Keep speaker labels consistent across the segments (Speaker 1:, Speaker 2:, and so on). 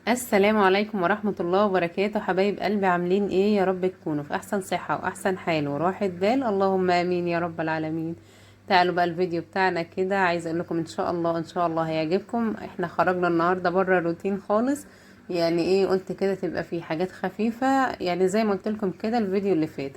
Speaker 1: السلام عليكم ورحمة الله وبركاته، حبايب قلبي، عاملين ايه؟ يا رب تكونوا في احسن صحة واحسن حال وراحة بال، اللهم امين يا رب العالمين. تعالوا بقى الفيديو بتاعنا كده، عايزه اقول لكم ان شاء الله هيعجبكم. احنا خرجنا النهارده بره الروتين خالص. يعني ايه، قلت كده تبقى في حاجات خفيفة، يعني زي ما قلت لكم كده الفيديو اللي فات.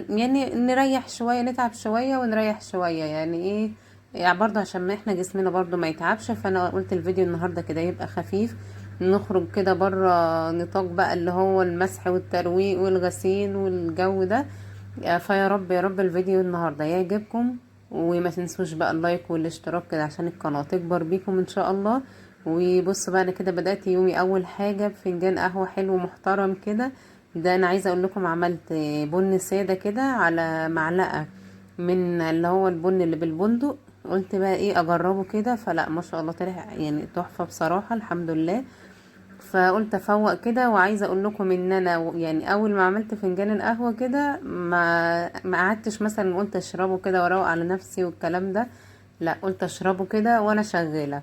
Speaker 1: يعني نريح شوية، نتعب شوية ونريح شوية، يعني ايه، يعني برضه عشان ما احنا جسمنا برضه ما يتعبش. فانا قلت الفيديو النهارده كده يبقى خفيف، نخرج كده بره نطاق بقى اللي هو المسح والترويق والغسيل والجو ده. فيا رب يا رب الفيديو النهارده يعجبكم. وما تنسوش بقى اللايك والاشتراك كده عشان القناة تكبر بيكم ان شاء الله. وبصوا بقى، انا كده بدأت يومي اول حاجة بفنجان قهوة حلو محترم كده. ده انا عايزة اقول لكم عملت بن سادة كده على معلقة من اللي هو البن اللي بالبندق. قلت بقى ايه اجربه كده، فلا ما شاء الله طلع يعني تحفة بصراحة، الحمد لله. فقلت افوق كده، وعايزه اقول لكم ان انا يعني اول ما عملت فنجان القهوه كده ما قعدتش مثلا قلت اشربه كده واروق على نفسي والكلام ده. لا، قلت اشربه كده وانا شغاله.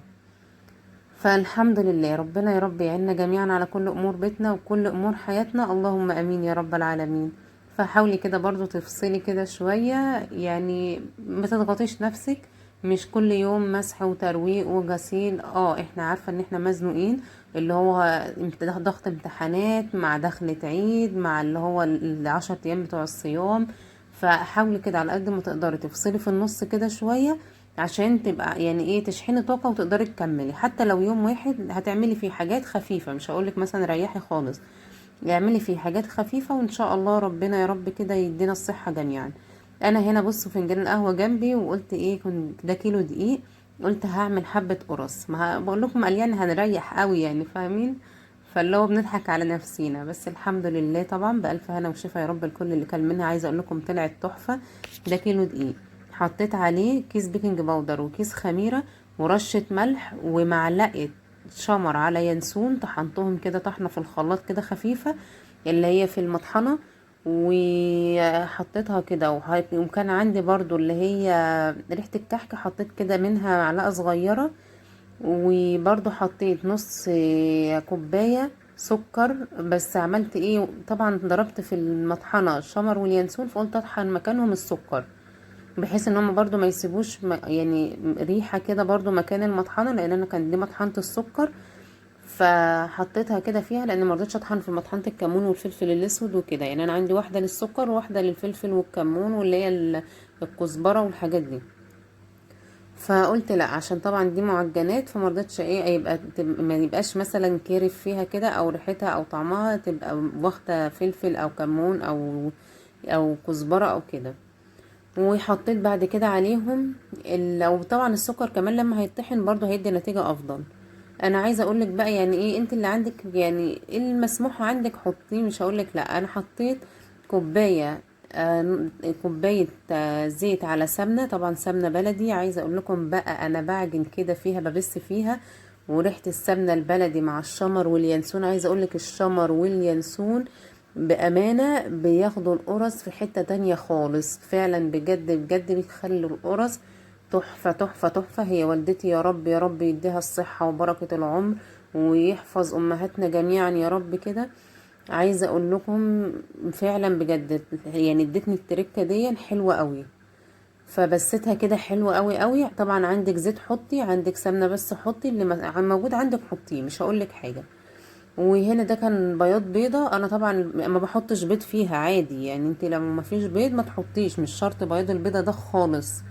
Speaker 1: فالحمد لله، ربنا يا رب يعيننا جميعا على كل امور بيتنا وكل امور حياتنا، اللهم امين يا رب العالمين. فحاولي كده برضو تفصلي كده شوية، يعني ما تضغطيش نفسك. مش كل يوم مسح وترويق وغسيل. احنا عارفة ان احنا مزنوقين، اللي هو ضغط امتحانات مع دخلة عيد مع اللي هو العشر ايام بتوع الصيام. فحاولي كده على قد ما تقدري تفصلي في النص كده شوية، عشان تبقى يعني ايه تشحني طاقة وتقدري تكملي. حتى لو يوم واحد هتعملي فيه حاجات خفيفة، مش هقولك مثلا ريحي خالص، اعملي فيه حاجات خفيفة وان شاء الله ربنا يا رب كده يدينا الصحة جميعا. انا هنا بصوا فنجان القهوة جنبي، وقلت ايه، كنت ده كيلو دقيق. قلت هعمل حبة قرص، ما بقول لكم قال يعني هنريح قوي، يعني فاهمين. فاللي هو بنضحك على نفسينا، بس الحمد لله طبعا بألف هنا وشفا يا رب الكل اللي كل منها. عايزه اقول لكم طلعت تحفة. ده كيلو دقيق، حطيت عليه كيس بيكنج باودر وكيس خميرة ورشة ملح ومعلقة شمر على ينسون، طحنتهم كده طحنة في الخلاط كده خفيفة، اللي هي في المطحنة. وحطيتها كده وكان عندي برضو اللي هي ريحة الكحك، حطيت كده منها معلقة صغيرة. وبرضو حطيت نص كوباية سكر. بس عملت ايه، طبعا ضربت في المطحنة الشمر واليانسون، فقلت اطحن مكانهم السكر، بحيث ان هم برضو ما يسيبوش يعني ريحة كده برضو مكان المطحنة، لان انا كان دي مطحنة السكر. فحطيتها كده فيها، لان ما رضيتش اطحن في مطحنة الكمون والفلفل الاسود وكده. يعني انا عندي واحدة للسكر وواحدة للفلفل والكمون واللي هي الكزبرة والحاجات دي. فقلت لا، عشان طبعا دي معجنات، فما رضيتش ايه يبقى ما يبقاش مثلا كارف فيها كده، او ريحتها او طعمها تبقى واخده فلفل او كمون او كزبره او كده. وحطيت بعد كده عليهم لو طبعا السكر كمان لما هيطحن برضو هيدي نتيجة افضل. انا عايزه اقولك بقى يعني ايه، انت اللي عندك يعني إيه المسموح عندك حطيه، مش هقولك لا. انا حطيت كوبايه كوبايه زيت على سمنه، طبعا سمنه بلدي. عايزه اقول لكم بقى انا بعجن كده فيها، ببس فيها، وريحه السمنه البلدي مع الشمر واليانسون. عايزه اقولك الشمر واليانسون بأمانة بياخدوا القرص في حتة تانية خالص، فعلا بجد بجد بيخلوا القرص تحفة تحفة تحفة. هي والدتي يا رب يا رب يديها الصحة وبركة العمر، ويحفظ أمهاتنا جميعا يا رب كده. عايزة أقول لكم فعلا بجد يعني ادتني التركة دي حلوة قوي. فبستها كده حلوة قوي قوي. طبعا عندك زيت حطي، عندك سمنة بس حطي، اللي موجود عندك حطيه، مش هقولك حاجة. وهنا ده كان بياض بيضة. انا طبعا ما بحطش بيض فيها عادي، يعني انت لما ما فيش بيض ما تحطيش، مش شرط بياض البيضة ده خالص.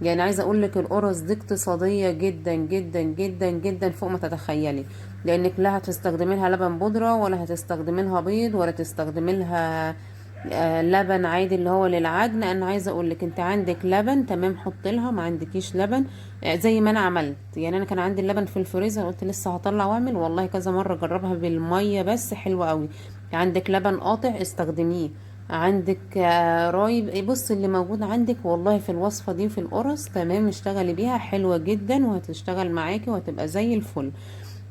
Speaker 1: يعني عايزه اقول لك القرص دي اقتصاديه جدا جدا جدا جدا فوق ما تتخيلي، لانك لا هتستخدمي لها لبن بودره، ولا هتستخدمي لها بيض، ولا تستخدمي لها لبن عادي اللي هو للعجن. انا عايزه اقول لك انت عندك لبن تمام، حط لها. ما عندكيش لبن زي ما انا عملت، يعني انا كان عندي اللبن في الفريزر، قلت لسه هطلع واعمل، والله كذا مره جربها بالميه بس حلوه قوي. عندك لبن قاطع استخدميه، عندك رايب، بص اللي موجود عندك والله في الوصفة دي في القرص تمام، اشتغلي بيها حلوة جدا وهتشتغل معاكي وهتبقى زي الفل.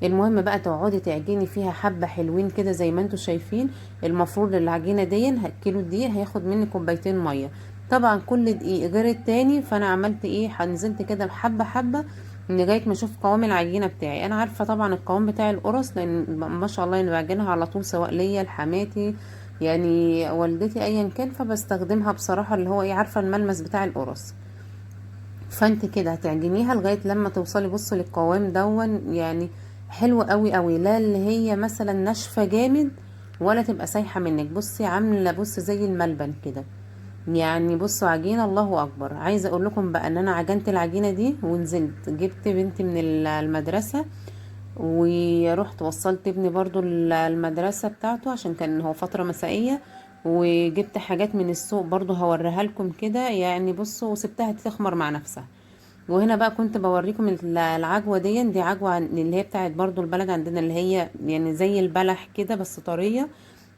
Speaker 1: المهم بقى تقعدي تعجني فيها حبة حلوين كده زي ما انتوا شايفين. المفروض العجينة دي كيلو دقيق هياخد مني كوبايتين مية. طبعا كل دقيق غير التاني، فانا عملت ايه، نزلت كده بحبة حبة لغايه ما اشوف قوام العجينه بتاعي. انا عارفه طبعا القوام بتاع القرص، لان ما شاء الله انا بعجنها على طول، سواء ليا لحماتي يعني والدتي ايا كان، فبستخدمها بصراحه اللي هو ايه، عارفه الملمس بتاع القرص. فانت كده هتعجنيها لغايه لما توصلي بصوا للقوام دون يعني، حلو قوي قوي، لا اللي هي مثلا ناشفه جامد ولا تبقى سايحه منك. بصي عامله بص زي الملبن كده يعني. بصوا عجينه الله اكبر. عايزه اقول لكم بقى ان انا عجنت العجينه دي ونزلت جبت بنتي من المدرسه، ورحت وصلت ابني برضو المدرسة بتاعته عشان كان هو فترة مسائية، وجبت حاجات من السوق برضو هوريها لكم كده يعني. بصوا وسبتها تخمر مع نفسها. وهنا بقى كنت بوريكم العجوة دي عجوة اللي هي بتاعت برضو البلد عندنا، اللي هي يعني زي البلح كده بس طرية.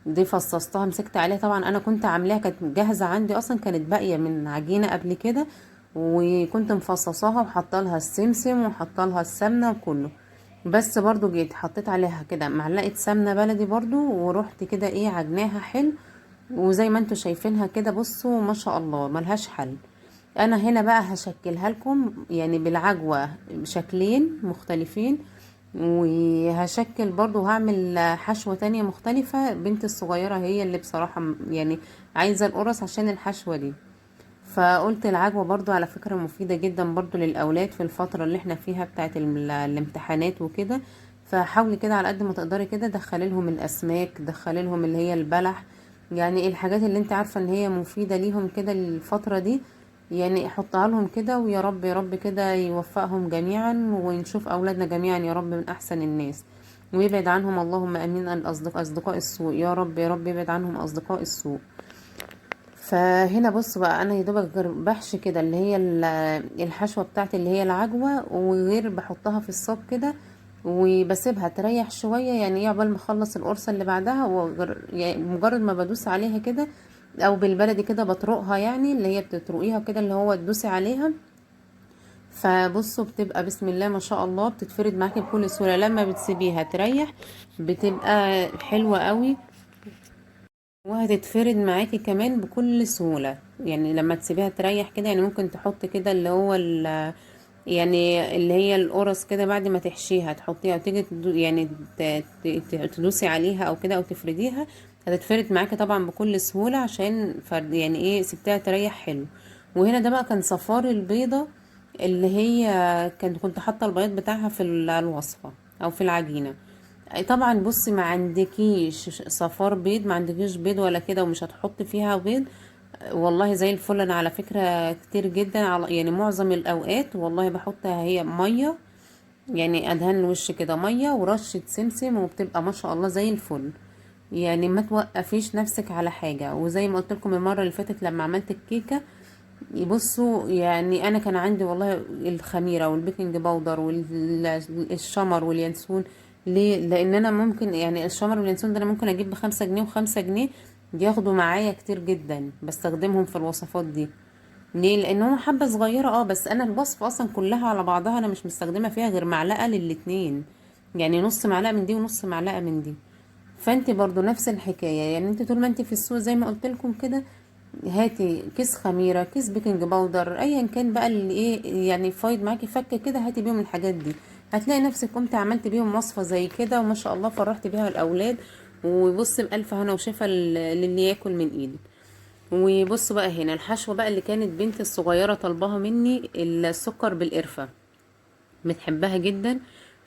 Speaker 1: دي فصصتها مسكت عليها، طبعا انا كنت عاملاها كانت جاهزة عندي اصلا، كانت باقية من عجينة قبل كده، وكنت مفصصاها وحاطه لها السمسم وحاطه لها السمنة وكله. بس برضو جيت حطيت عليها كده معلقة سمنة بلدي برضو، ورحت كده ايه عجناها حلو. وزي ما انتوا شايفينها كده بصوا ما شاء الله ملهاش حل. انا هنا بقى هشكلها لكم يعني بالعجوة شكلين مختلفين، وهشكل برضو هعمل حشوة تانية مختلفة. بنتي الصغيرة هي اللي بصراحة يعني عايزة القرص عشان الحشوة دي. فقلت العجوة برضو على فكرة مفيدة جدا برضو للأولاد في الفترة اللي احنا فيها بتاعت الامتحانات وكده. فحاولي كده على قد ما تقدري كده دخلي لهم الأسماك، دخلي لهم اللي هي البلح، يعني الحاجات اللي انت عارفة ان هي مفيدة ليهم كده الفترة دي، يعني حطها لهم كده. ويا رب يا رب كده يوفقهم جميعا، ونشوف أولادنا جميعا يا رب من أحسن الناس، ويبعد عنهم اللهم امين اصدقاء السوء، يا رب يا رب يبعد عنهم اصدقاء السوء. فهنا بص بقى انا يا دوبك غير بحشي كده اللي هي الحشوه بتاعتي اللي هي العجوه، وغير بحطها في الصاج كده وبسيبها تريح شويه يعني ايه عقبال ما اخلص القرصه اللي بعدها. يعني مجرد ما بدوس عليها كده، او بالبلدي كده بطرقها يعني، اللي هي بتطرقيها كده اللي هو تدوسي عليها. فبصوا بتبقى بسم الله ما شاء الله بتتفرد معاكي بكل سهوله. لما بتسيبيها تريح بتبقى حلوه قوي، وهتتفرد معاكي كمان بكل سهولة يعني لما تسيبيها تريح كده. يعني ممكن تحط كده اللي هو يعني اللي هي القرص كده بعد ما تحشيها تحطيها وتيجي يعني تدوسي عليها او كده او تفرديها، هتتفرد معاكي طبعا بكل سهولة عشان فرد يعني ايه سبتها تريح حلو. وهنا ده بقى كان صفار البيضة اللي هي كنت حاطة البيض بتاعها في الوصفة او في العجينة. طبعا بصي ما عندكيش صفار بيض، ما عندكيش بيض ولا كده ومش هتحط فيها بيض، والله زي الفل. انا على فكرة كتير جدا على يعني معظم الاوقات والله بحطها هي مية، يعني ادهن الوش كده مية ورشة سمسم، وبتبقى ما شاء الله زي الفل. يعني ما توقفيش نفسك على حاجة. وزي ما قلت لكم المرة اللي فاتت لما عملت الكيكة، بصوا يعني انا كان عندي والله الخميره والبيكنج باودر والشمر واليانسون. ليه؟ لان انا ممكن يعني الشمر واليانسون ده انا ممكن اجيب ب5 جنيه و5 جنيه، بياخدوا معايا كتير جدا بستخدمهم في الوصفات دي. ليه؟ لان هم حبه صغيره بس انا الوصفه اصلا كلها على بعضها انا مش مستخدمه فيها غير معلقه للاتنين، يعني نص معلقه من دي ونص معلقه من دي. فانت برضو نفس الحكايه، يعني انت طول ما انت في السوق زي ما قلت لكم كده، هاتي كيس خميره كيس بيكنج باودر ايا كان بقى اللي ايه يعني فايد معاكي فكه كده، هاتي بيهم الحاجات دي. هتلاقي نفسك قمت عملت بيهم وصفه زي كده وما شاء الله فرحت بيها الاولاد. وبص بألف هنا وشفا للي ياكل من ايدي. وبص بقى هنا الحشوه بقى اللي كانت بنتي الصغيره طالباها مني، السكر بالقرفه، بتحبها جدا.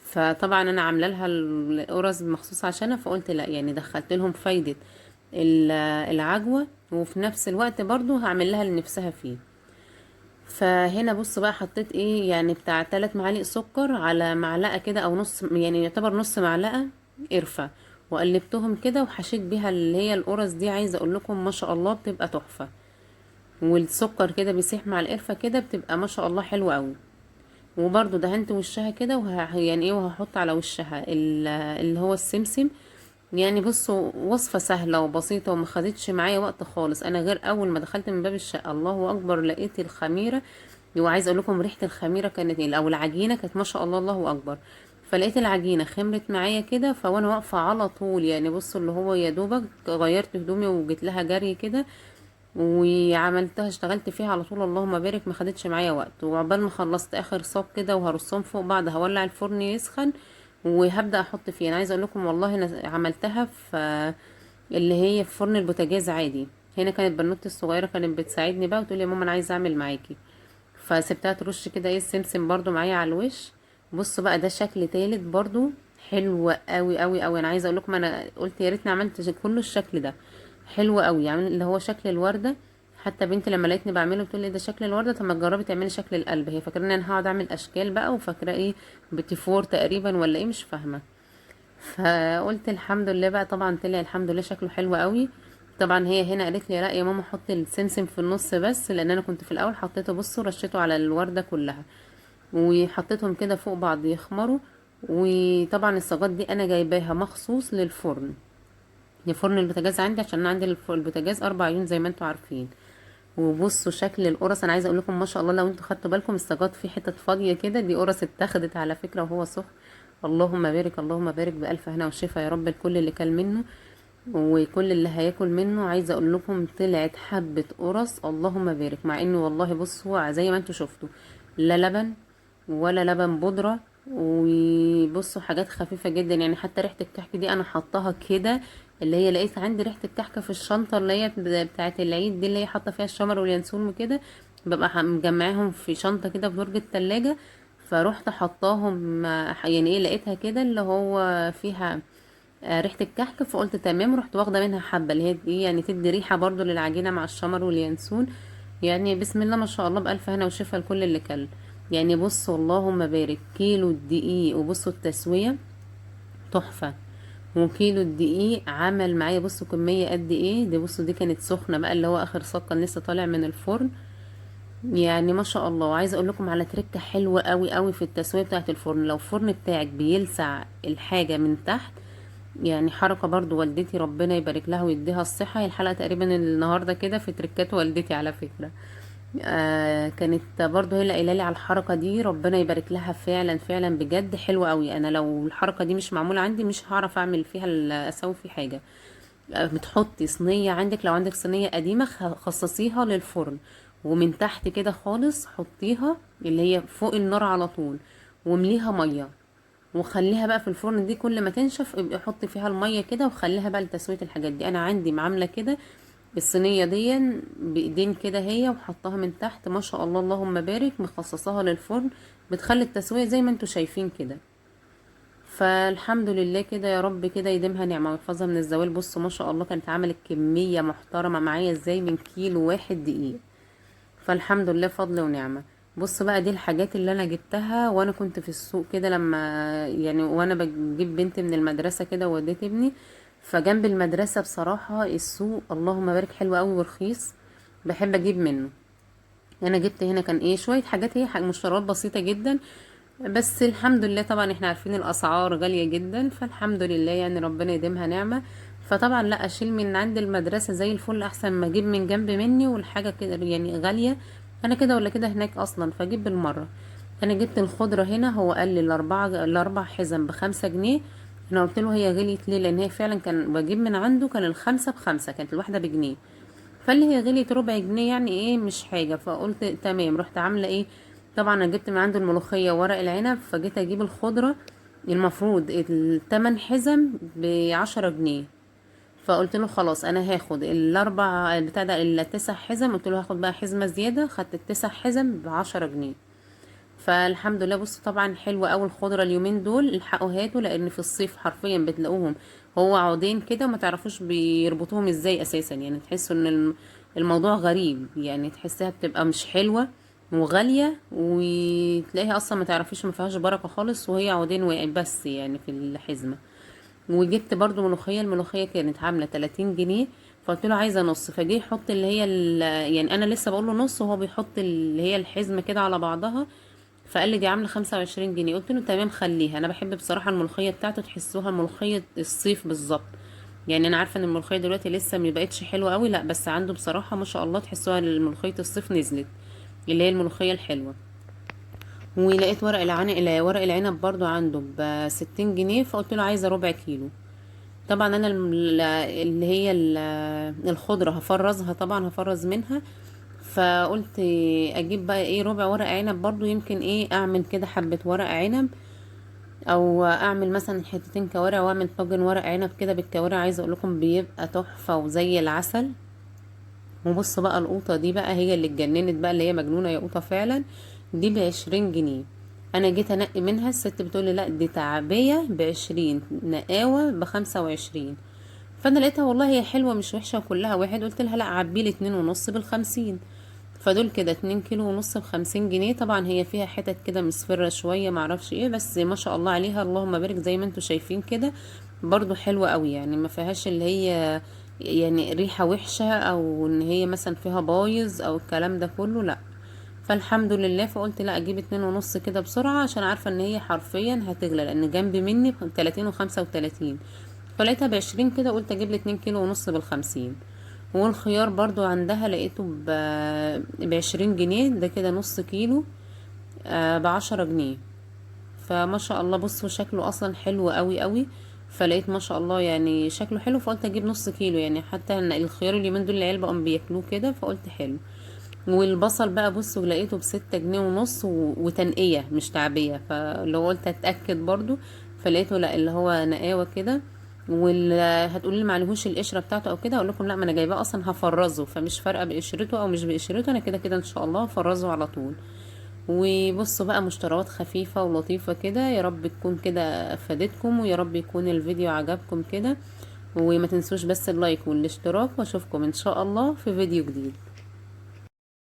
Speaker 1: فطبعا انا عامله لها القرص مخصوص عشانها، فقلت لا يعني دخلت لهم فايده العجوه، وفي نفس الوقت برضو هعمل لها اللي نفسها فيه. فهنا بص بقى حطيت ايه يعني بتاع 3 معالق سكر على معلقه كده او نص، يعني يعتبر نص معلقه قرفه، وقلبتهم كده وحشيت بيها اللي هي القرص دي. عايزه اقول لكم ما شاء الله بتبقى تحفه، والسكر كده بيسيح مع القرفه كده بتبقى ما شاء الله حلوه قوي. وبرضو دهنت وشها كده يعني ايه، وهحط على وشها اللي هو السمسم. يعني بصوا وصفة سهلة وبسيطة وما خدتش معايا وقت خالص. انا غير اول ما دخلت من باب الشقة الله اكبر لقيت الخميرة، وعايزه اقول لكم ريحة الخميرة كانت او العجينة كانت ما شاء الله الله اكبر. فلقيت العجينة خمرت معايا كده، فوانا واقفة على طول يعني بصوا اللي هو يا دوبك غيرت هدومي وجيت لها جري كده، وعملتها اشتغلت فيها على طول، اللهم بارك، ما خدتش معايا وقت. وعقبال ما خلصت اخر صاج كده وهرصهم فوق بعض، هولع الفرن يسخن وهبدأ احط فيه. انا عايزه اقول لكم والله انا عملتها في اللي هي في فرن البوتاجاز عادي. هنا كانت بنوتي الصغيره كانت بتساعدني بقى وتقول لي يا ماما انا عايزه اعمل معاكي، فسبتها ترش كده ايه السمسم برضو معايا على الوش. بصوا بقى ده شكل تالت برضو حلو قوي قوي قوي. انا عايزه اقول لكم انا قلت يا ريتني عملت كله الشكل ده، حلو قوي يعني اللي هو شكل الورده. حتى بنتي لما لقيتني بعمله بتقول لي ده شكل الورده، طب ما تجربي تعملي شكل القلب. هي فاكره ان انا هقعد اعمل اشكال بقى، وفاكره ايه بتيفور تقريبا ولا ايه مش فاهمه. فقلت الحمد لله بقى، طبعا طلع الحمد لله شكله حلو قوي. طبعا هي هنا قالت لي لا يا ماما حطي السمسم في النص بس، لان انا كنت في الاول حطيته، بصوا رشيته على الورده كلها وحطيتهم كده فوق بعض يخمروا. وطبعا الصاجات دي انا جايباها مخصوص للفرن، لفرن البوتاجاز عندي، عشان انا عندي البوتاجاز 4 عيون زي ما انتوا عارفين. وبصوا شكل القرص، انا عايزه اقول لكم ما شاء الله لو انتوا خدتوا بالكم الصاجات في حتت فاضيه كده، دي قرص اتاخدت على فكره وهو سخن. اللهم بارك اللهم بارك، بالف هنا وشفا يا رب الكل اللي كل منه وكل اللي هياكل منه. عايزه اقول لكم طلعت حبه قرص اللهم بارك، مع انه والله بصوا زي ما انتوا شفتوا لا لبن ولا لبن بودره. وبصوا حاجات خفيفه جدا يعني. حتى ريحه الكحك دي انا حطاها كده، اللي هي لقيت عندي ريحه الكحك في الشنطه اللي هي بتاعه العيد دي، اللي هي حاطه فيها الشمر واليانسون وكده، ببقى مجمعاهم في شنطه كده في درج التلاجة. فروحت حطاهم يعني ايه لقيتها كده اللي هو فيها ريحه الكحك، فقلت تمام، رحت واخده منها حبه اللي هي دي يعني تدي ريحه برضو للعجينه مع الشمر واليانسون. يعني بسم الله ما شاء الله، بألف هنا وشفا لكل اللي كل. يعني بصوا اللهم بارك، كيلو الدقيق وبصوا التسويه تحفه. وكيلو الدقيق عمل معايا بصوا كميه قد ايه دي. بصوا دي كانت سخنه بقى، اللي هو اخر صاج كان لسه طالع من الفرن. يعني ما شاء الله. وعايزه اقول لكم على تركه حلوه قوي قوي في التسويه بتاعه الفرن. لو الفرن بتاعك بيلسع الحاجه من تحت، يعني حركة برضو والدتي ربنا يبارك لها ويديها الصحة، هي الحلقة تقريبا النهاردة كده في تركات والدتي على فكرة. كانت برضو هي اللي قايله لي على الحركة دي، ربنا يبارك لها، فعلا فعلا بجد حلوة قوي. انا لو الحركة دي مش معمولة عندي مش هعرف اعمل فيها اسوي في حاجة. بتحطي صينية عندك، لو عندك صينية قديمة خصصيها للفرن، ومن تحت كده خالص حطيها اللي هي فوق النار على طول، ومليها مية وخليها بقى في الفرن. دي كل ما تنشف ابقي حطي فيها الميه كده وخليها بقى لتسويه الحاجات دي. انا عندي عامله كده الصينيه دي بايدين كده هي، وحطها من تحت ما شاء الله اللهم بارك، مخصصاها للفرن، بتخلي التسويه زي ما انتوا شايفين كده. فالحمد لله كده، يا رب كده يديمها نعمه ويحفظها من الزوال. بصوا ما شاء الله كانت عملت كميه محترمه معايا ازاي، من كيلو واحد دقيق. فالحمد لله فضل ونعمة. بص بقى دي الحاجات اللي انا جبتها وانا كنت في السوق كده، لما يعني وانا بجيب بنتي من المدرسة كده ووديت ابني. فجنب المدرسة بصراحة السوق اللهم بارك حلو قوي ورخيص، بحب اجيب منه. انا جبت هنا كان ايه شوية حاجات، هي مشتريات بسيطة جدا، بس الحمد لله طبعا احنا عارفين الاسعار غالية جدا، فالحمد لله يعني ربنا يديمها نعمة. فطبعا لا اشيل من عند المدرسة زي الفل احسن ما اجيب من جنب مني والحاجة كده يعني غالية. انا كده ولا كده هناك اصلا، فاجيب بالمرة. انا جبت الخضرة هنا، هو قال لي الاربع حزم ب5 جنيه. انا قلت له هي غليت ليه، لان هي فعلا كان بجيب من عنده كان الخمسة ب5، كانت الواحدة بجنيه. فاللي هي غليت ربع جنيه يعني ايه مش حاجة. فقلت تمام، رحت عاملة ايه، طبعا انا جبت من عنده الملوخية وورق العنب، فجيت اجيب الخضرة. المفروض التمن حزم ب10 جنيه. فقلت له خلاص انا هاخد الاربع بتاع ده ال9 حزم، قلت له هاخد بقى حزمة زيادة، خدت ال9 حزم ب10 جنيه. فالحمد لله. بصوا طبعا حلوة اوي الخضرة اليومين دول، الحقوا هاتوا، لان في الصيف حرفيا بتلاقوهم هو عودين كده وما تعرفوش بيربطوهم ازاي اساسا. يعني تحسوا ان الموضوع غريب، يعني تحسها بتبقى مش حلوة وغالية، وتلاقيها اصلا ما تعرفيش ما فيهاش بركة خالص، وهي عودين بس يعني في الحزمة. وجبت برضو ملوخية، الملوخية كانت عاملة 30 جنيه. فقلت له عايزة نص، فجه يحط اللي هي يعني انا لسه بقول له نص وهو بيحط اللي هي الحزمة كده على بعضها. فقال لي دي عامله 25 جنيه. قلت له تمام خليها، انا بحب بصراحه الملوخيه بتاعته تحسوها ملوخيه الصيف بالظبط. يعني انا عارفه ان الملوخيه دلوقتي لسه ما بقتش حلوه قوي، لا بس عنده بصراحه ما شاء الله تحسوها ملوخيه الصيف نزلت، اللي هي الملوخيه الحلوه. ولقيت ورق العنب برضو عنده ب60 جنيه، فقلت له عايزه ربع كيلو. طبعا انا اللي هي الخضرة هفرزها، طبعا هفرز منها. فقلت اجيب بقى ايه ربع ورق عنب برضو، يمكن ايه اعمل كده حبة ورق عنب، او اعمل مثلا حتتين كوارع واعمل طاجن ورق عنب كده بالكوارع. عايزه اقول لكم بيبقى تحفة وزي العسل. وبص بقى القوطة دي بقى هي اللي اتجننت بقى، اللي هي مجنونة يا قوطة فعلا. دي ب20 جنيه. انا جيت انقي منها، الست بتقولي لا دي تعبية ب20، نقاوة ب25. فانا لقيتها والله هي حلوة مش وحشة وكلها واحد، قلت لها لا عبيلي 2.5 ب50. فدول كده 2 كيلو ونص ب50 جنيه. طبعا هي فيها حتت كده مصفرة شوية معرفش ايه، بس ما شاء الله عليها اللهم بارك زي ما انتوا شايفين كده. برضو حلوة قوي يعني، ما فيهاش اللي هي يعني ريحة وحشة او ان هي مثلا فيها بايظ او الكلام ده كله، لا. فالحمد لله، فقلت لا اجيب 2.5 كده بسرعة، عشان عارفة ان هي حرفيا هتغلى، لان جنبي مني 30 و35. فلقيتها ب20 كده، قلت اجيب لي 2 كيلو ونص ب50. والخيار برضو عندها لقيته ب20 جنيه، ده كده نص كيلو ب10 جنيه. فما شاء الله بصوا شكله اصلا حلو قوي قوي. فلقيت ما شاء الله يعني شكله حلو، فقلت اجيب نص كيلو يعني، حتى إن الخيار اليومين دول العيال بقوا بياكلوه كده، فقلت حلو. والبصل بقى بصوا لقيته ب6 جنيه ونص وتنقية مش تعبية، فلو قلت اتأكد برضو. فلقيته لا اللي هو نقاوة كده. هتقولي لي معلهوش القشرة بتاعته او كده، اقول لكم لا ما انا جايباه اصلا هفرزه، فمش فارقة بقشرته او مش بقشرته، انا كده كده ان شاء الله هفرزه على طول. وبصوا بقى مشتريات خفيفة ولطيفة كده، يا رب تكون كده افادتكم، ويا رب يكون الفيديو عجبكم كده. وما تنسوش بس اللايك والاشتراك، واشوفكم ان شاء الله في فيديو جديد.